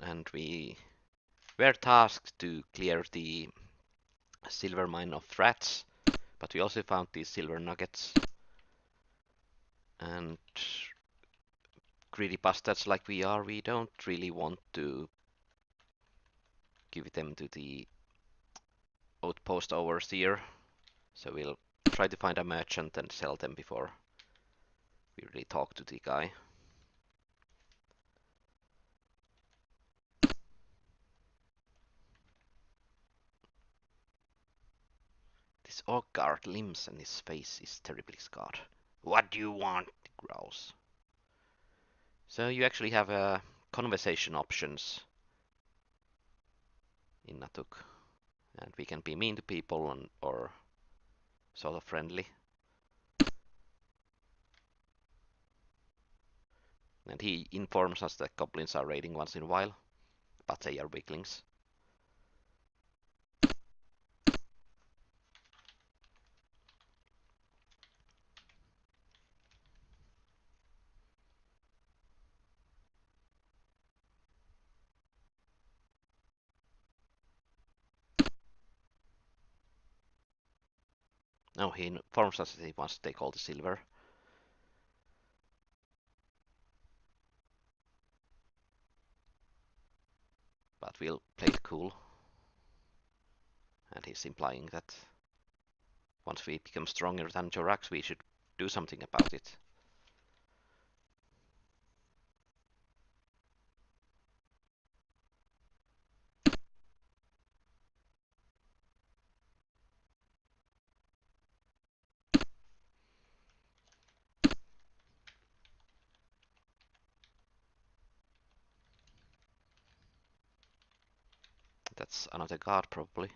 and we were tasked to clear the silver mine of rats, but we also found these silver nuggets. And greedy bastards like we are, we don't really want to give them to the Outpost overseer, so we'll try to find a merchant and sell them before we really talk to the guy. This orc guard limps and his face is terribly scarred. What do you want? He growls. So you actually have conversation options in Natuk, and we can be mean to people or sort of friendly. And he informs us that goblins are raiding once in a while, but they are weaklings. No, he informs us that he wants to take all the silver. But we'll play it cool. And he's implying that once we become stronger than Jorax, we should do something about it. That's another guard, probably.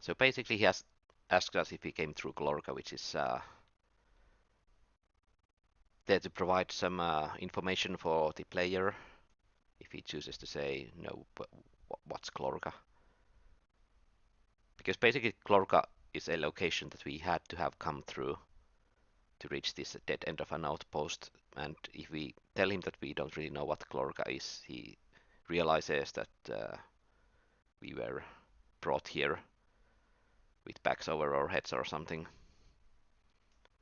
So basically he has asked us if we came through Glorga, which is there to provide some information for the player if he chooses to say no, but what's Glorga? Because basically Glorga is a location that we had to have come through to reach this dead end of an outpost, and if we tell him that we don't really know what Glorga is, he realizes that we were brought here with backs over our heads or something.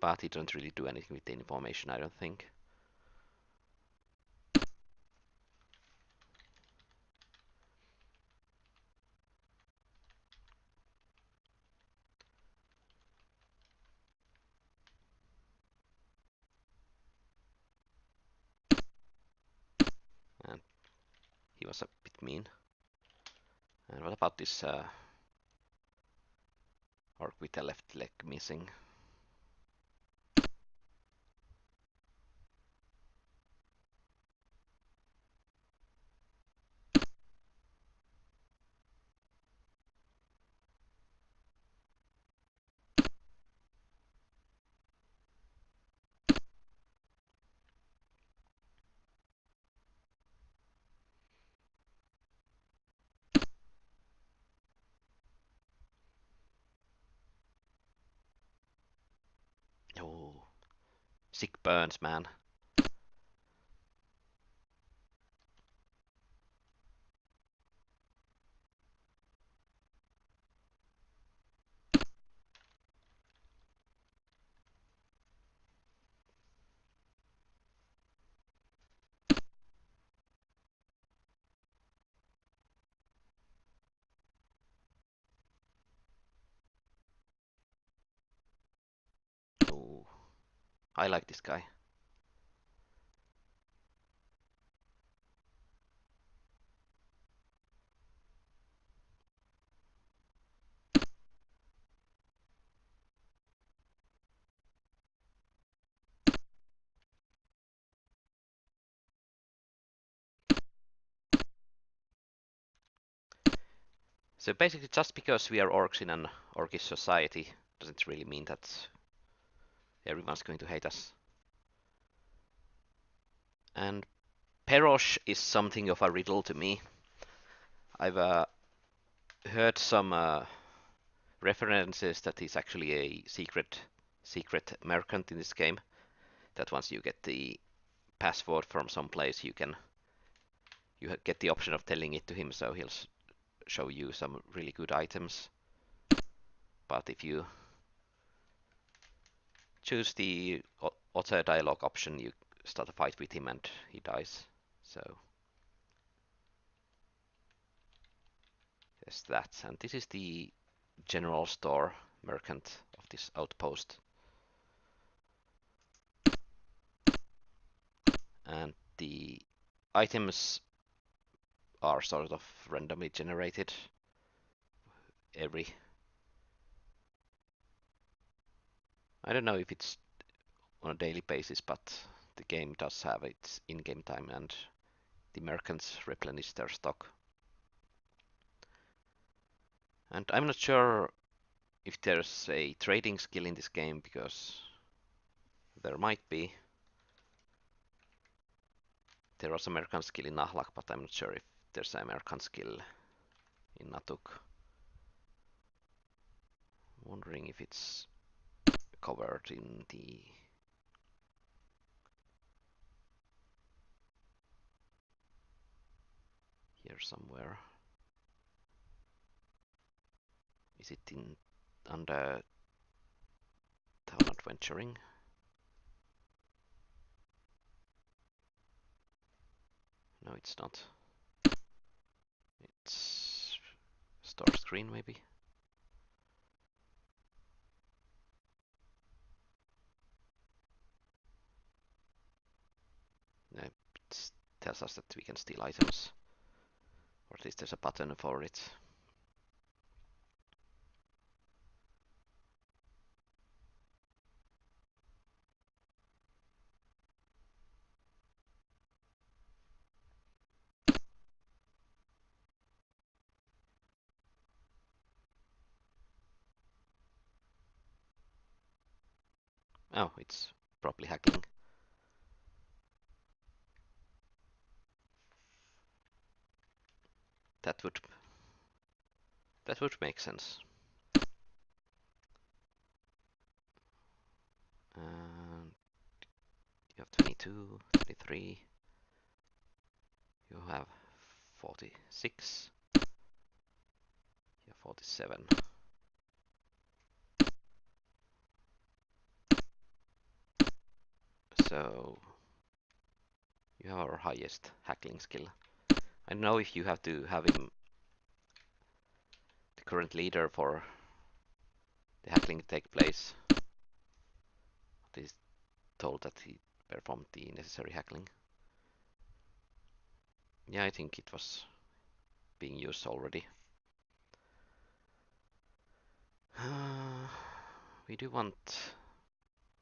But he doesn't really do anything with the information, I don't think. And he was a bit mean. And what about this orc with the left leg missing? Oh, sick burns, man. Oh, I like this guy. So basically, just because we are orcs in an orcish society doesn't really mean that everyone's going to hate us. And Perosh is something of a riddle to me. I've heard some references that he's actually a secret merchant in this game. That once you get the password from some place, you get the option of telling it to him, so he'll show you some really good items. But if you choose the auto dialogue option, you start a fight with him and he dies. So there's that. And this is the general store merchant of this outpost. And the items are sort of randomly generated every... I don't know if it's on a daily basis, but the game does have its in-game time, and the merchants replenish their stock. And I'm not sure if there's a trading skill in this game, because there might be. There was American skill in Nahlak, but I'm not sure if there's an American skill in Natuk. Wondering if it's covered in the... here somewhere. Is it in under town adventuring? No, it's not. It's store screen maybe. No, it tells us that we can steal items, or at least there's a button for it. Oh, it's probably hacking. That would make sense. And you have 22, 23. You have 46. You have 47. So you have our highest hackling skill. I don't know if you have to have him the current leader for the hackling to take place. It is told that he performed the necessary hackling. Yeah, I think it was being used already. We do want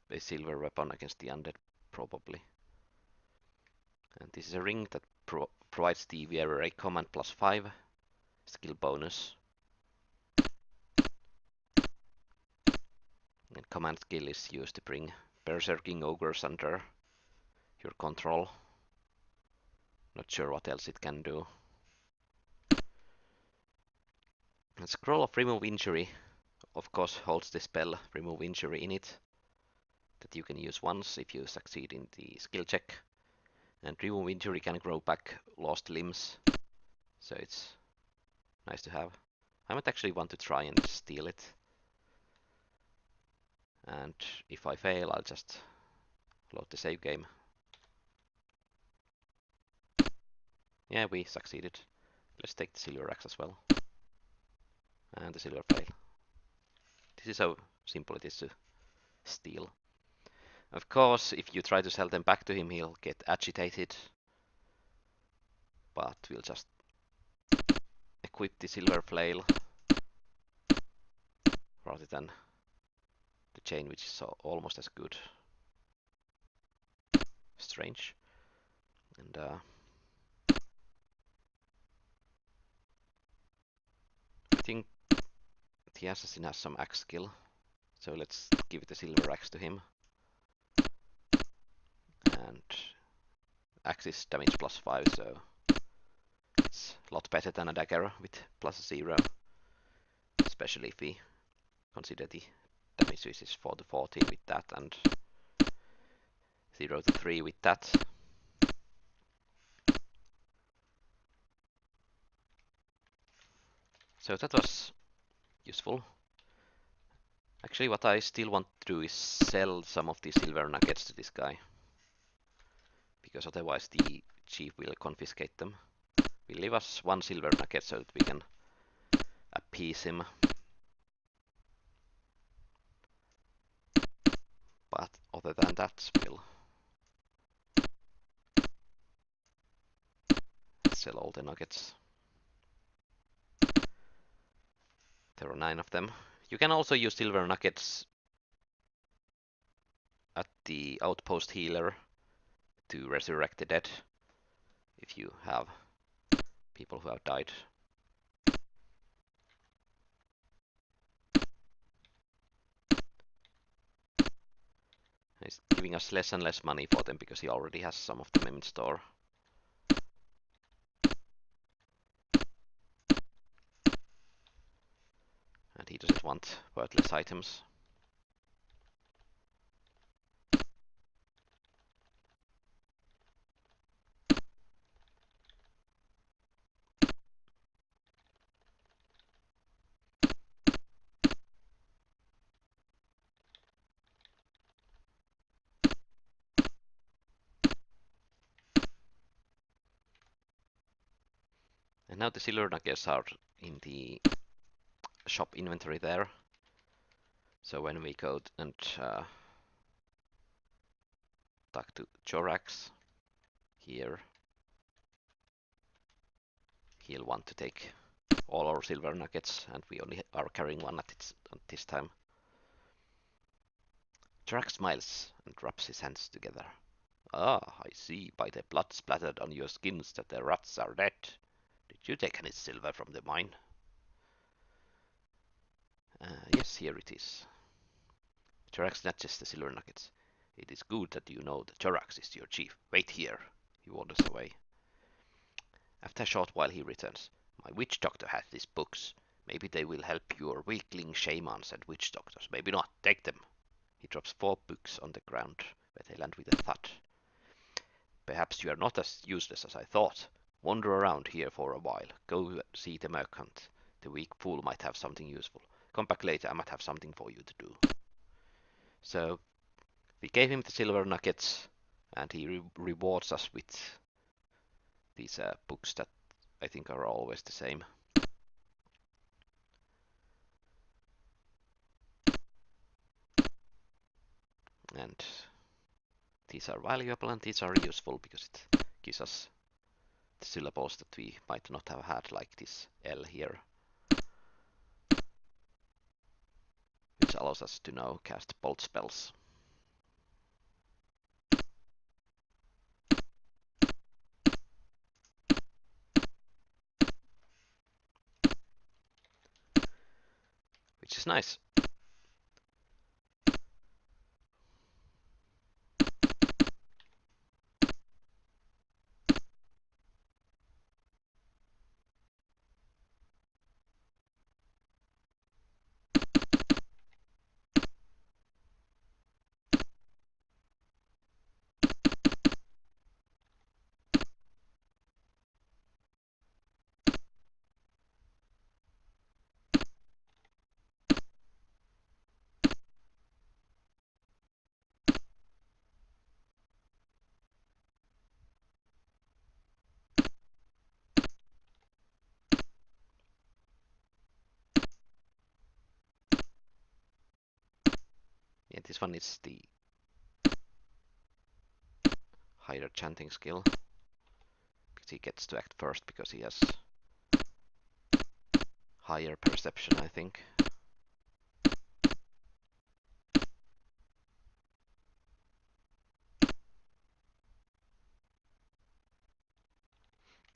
a silver weapon against the undead, probably. And this is a ring that provides the wearer a command +5 skill bonus. And command skill is used to bring berserking ogres under your control. Not sure what else it can do. And Scroll of Remove Injury, of course, holds the spell Remove Injury in it, that you can use once if you succeed in the skill check. And Remove Injury can grow back lost limbs, so it's nice to have. I might actually want to try and steal it. And if I fail, I'll just load the save game. Yeah, we succeeded. Let's take the silver axe as well. And the silver fail. This is how simple it is to steal. Of course, if you try to sell them back to him, he'll get agitated. But we'll just equip the silver flail rather than the chain, which is almost as good. Strange. And I think the assassin has some axe skill, so let's give the silver axe to him. And axe is damage +5, so it's a lot better than a dagger with +0. especially if we consider the damage which is 4 to 14 with that and 0 to 3 with that. So that was useful. Actually, what I still want to do is sell some of the silver nuggets to this guy, because otherwise the chief will confiscate them. Will leave us 1 silver nugget so that we can appease him. But other than that, we'll sell all the nuggets. There are 9 of them. You can also use silver nuggets at the Outpost healer to resurrect the dead if you have people who have died. He's giving us less and less money for them because he already has some of them in store. And he doesn't want worthless items. And now the silver nuggets are in the shop inventory there. So when we go and talk to Jorax here, he'll want to take all our silver nuggets, and we only are carrying 1 at this time. Jorax smiles and rubs his hands together. Ah, I see by the blood splattered on your skins that the rats are dead. Did you take any silver from the mine? Yes, here it is. Jorax snatches the silver nuggets. It is good that you know that Jorax is your chief. Wait here. He wanders away. After a short while he returns. My witch doctor has these books. Maybe they will help your weakling shamans and witch doctors. Maybe not. Take them. He drops 4 books on the ground, where they land with a thud. Perhaps you are not as useless as I thought. Wander around here for a while. Go see the merchant. The weak fool might have something useful. Come back later, I might have something for you to do. So we gave him the silver nuggets, and he rewards us with these books that I think are always the same. And these are valuable and these are useful because it gives us the syllables that we might not have had, like this L here, which allows us to now cast bolt spells. Which is nice. Yeah, this one is the higher chanting skill, because he gets to act first because he has higher perception, I think.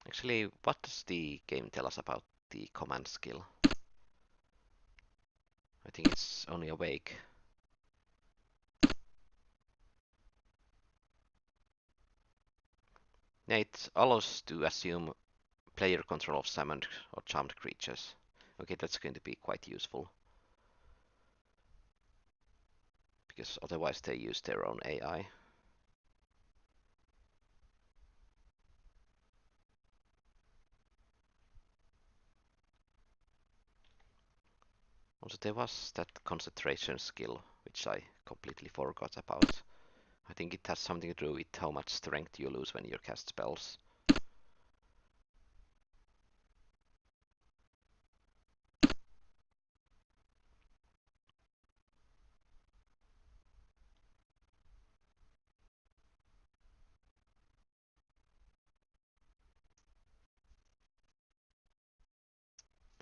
Actually, what does the game tell us about the command skill? I think it's only awake. Yeah, it allows to assume player control of summoned or charmed creatures. Okay, that's going to be quite useful. Because otherwise they use their own AI. Also, there was that concentration skill, which I completely forgot about. I think it has something to do with how much strength you lose when you cast spells.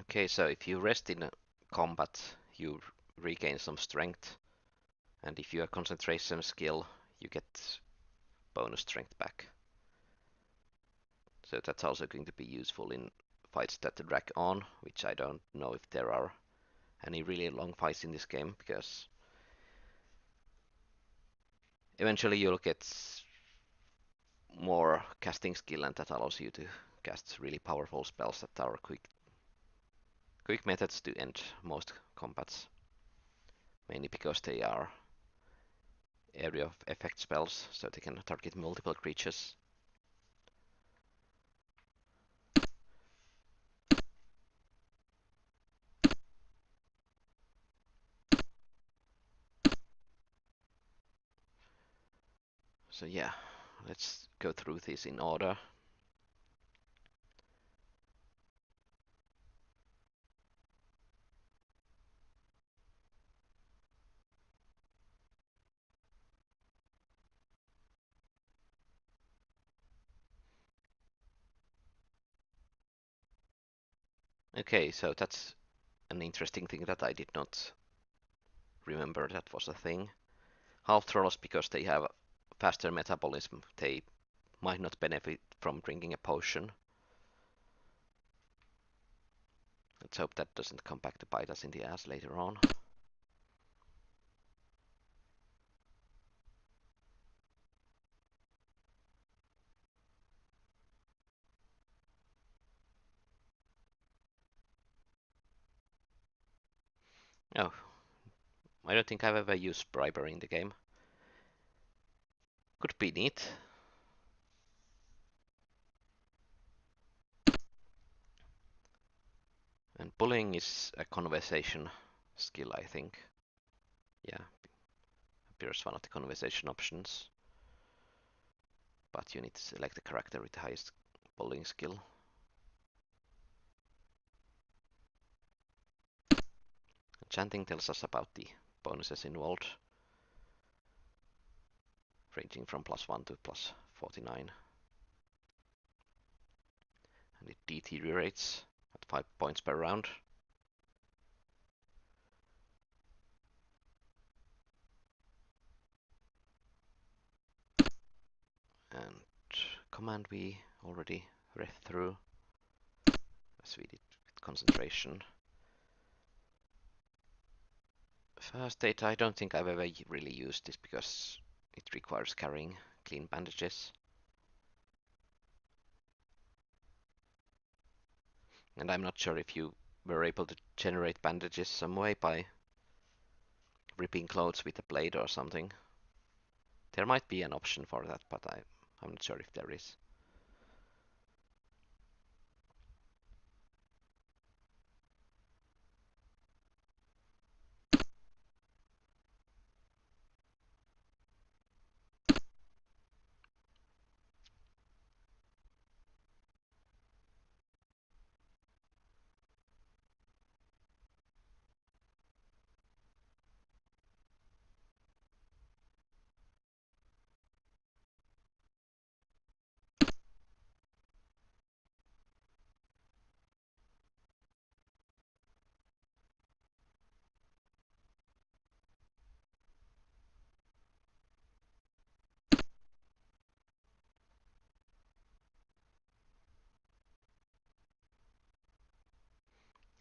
Okay, so if you rest in combat, you regain some strength, and if you have concentration skill, you get bonus strength back. So that's also going to be useful in fights that drag on, which I don't know if there are any really long fights in this game, because eventually you'll get more casting skill, and that allows you to cast really powerful spells that are quick methods to end most combats, mainly because they are area of effect spells, so they can target multiple creatures. So yeah, let's go through this in order. Okay, so that's an interesting thing that I did not remember that was a thing. Half trolls, because they have faster metabolism, they might not benefit from drinking a potion. Let's hope that doesn't come back to bite us in the ass later on. Oh, I don't think I've ever used bribery in the game. Could be neat. And bullying is a conversation skill, I think. Yeah, appears one of the conversation options. But you need to select the character with the highest bullying skill. Chanting tells us about the bonuses involved, ranging from +1 to +49. And it deteriorates at 5 points per round. And command we already read through, as we did with concentration. First aid, I don't think I've ever really used this because it requires carrying clean bandages. And I'm not sure if you were able to generate bandages some way by ripping clothes with a blade or something. There might be an option for that, but I'm not sure if there is.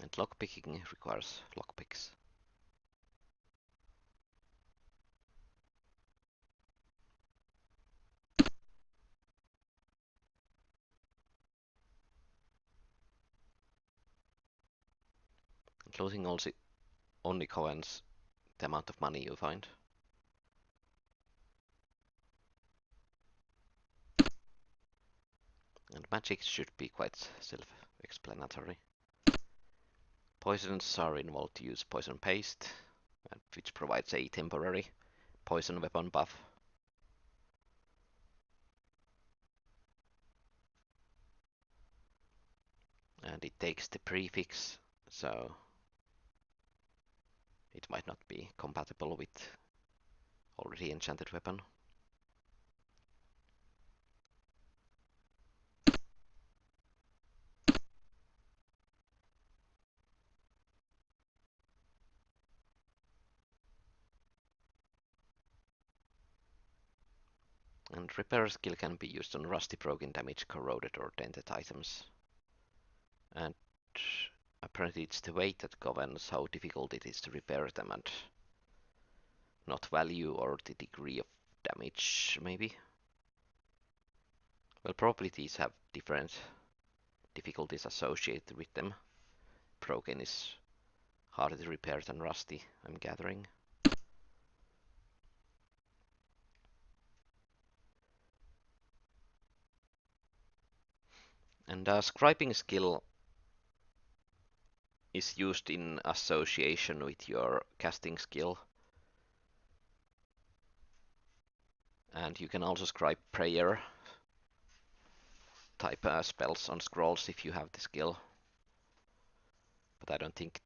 And lockpicking requires lockpicks. Looting also only governs the amount of money you find. And magic should be quite self-explanatory. Poisons are involved to use poison paste, which provides a temporary poison weapon buff. And it takes the prefix, so it might not be compatible with already enchanted weapon. And repair skill can be used on rusty, broken, damaged, corroded, or dented items. And apparently it's the weight that governs how difficult it is to repair them, and not value or the degree of damage, maybe. Well, probably these have different difficulties associated with them. Broken is harder to repair than rusty, I'm gathering. And scribing skill is used in association with your casting skill. And you can also scribe prayer type spells on scrolls if you have the skill. But I don't think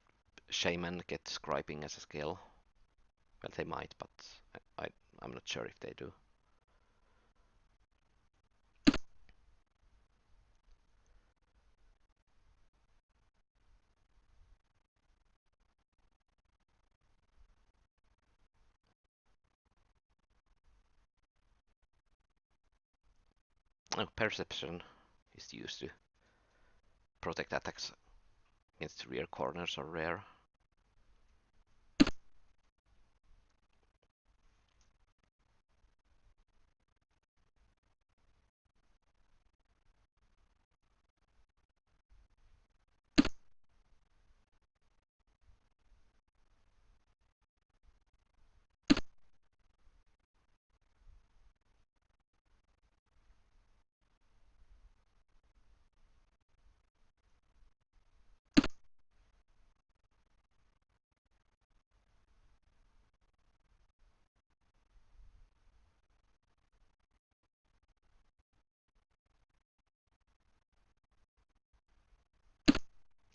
shaman get scribing as a skill. Well, they might, but I'm not sure if they do. Oh, perception is used to protect attacks against rear corners or rear.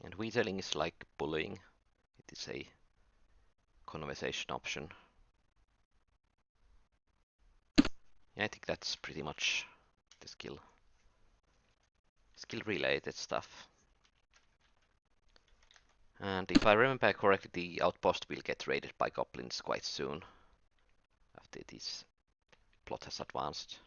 And wheedling is like bullying. It is a conversation option. Yeah, I think that's pretty much the skill related stuff. And if I remember correctly, the outpost will get raided by goblins quite soon after this plot has advanced.